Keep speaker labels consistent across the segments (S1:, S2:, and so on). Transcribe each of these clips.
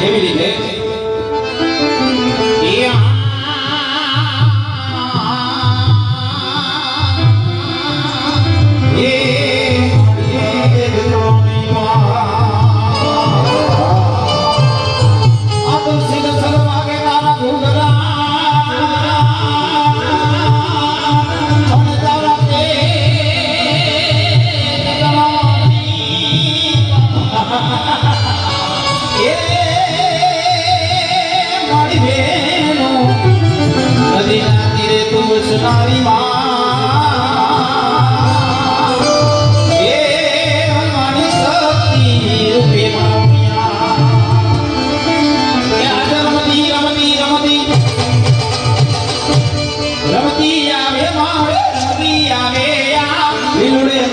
S1: કેવી રીતે સુનારી રમતી આવે મારે રમતી આવે લીલુડે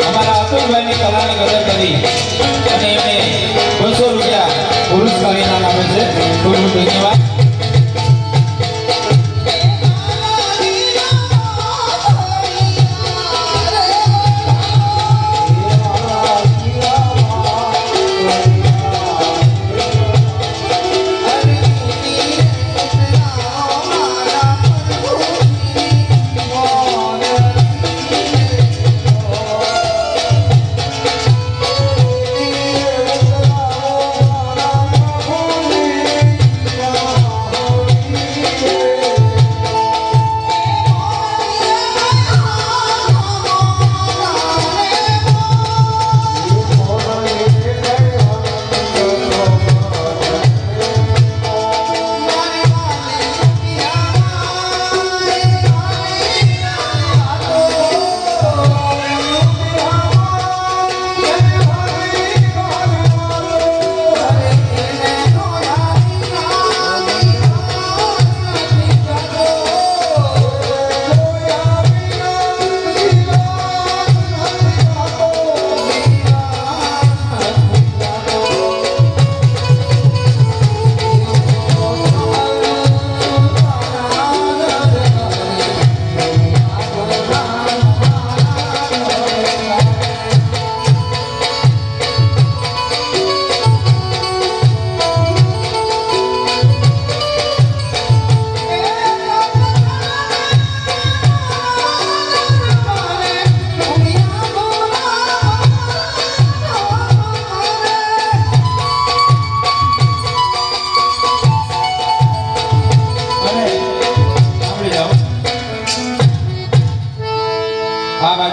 S1: અમારા અતુલભાઈની કલાની કદર કરી અને એમને 200 રૂપિયા પુરસ્કાર ઇનામ આપે છે. ખૂબ ખૂબ ધન્યવાદ.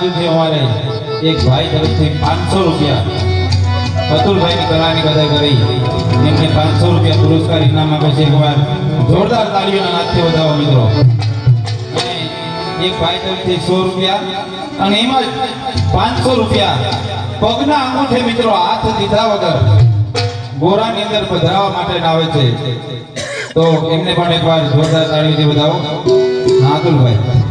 S1: બાજુથી અમારે એક ભાઈ તરફથી 500 રૂપિયા અતુલભાઈની કલાની કદર કરી એમને 500 રૂપિયા પુરસ્કાર ઇનામ આપે છે. એકવાર જોરદાર તાળીઓના નાદથી વધાવો મિત્રો. અને એક ભાઈ તરફથી 100 રૂપિયા અને એમાં જ 500 રૂપિયા પગના અંગૂઠે મિત્રો હાથ દીધા વગર ગોરાની અંદર પધરાવવા માટે આવે છે. તો એમને પણ એકવાર જોરદાર તાળીઓથી વધાવો. હા અતુલભાઈ.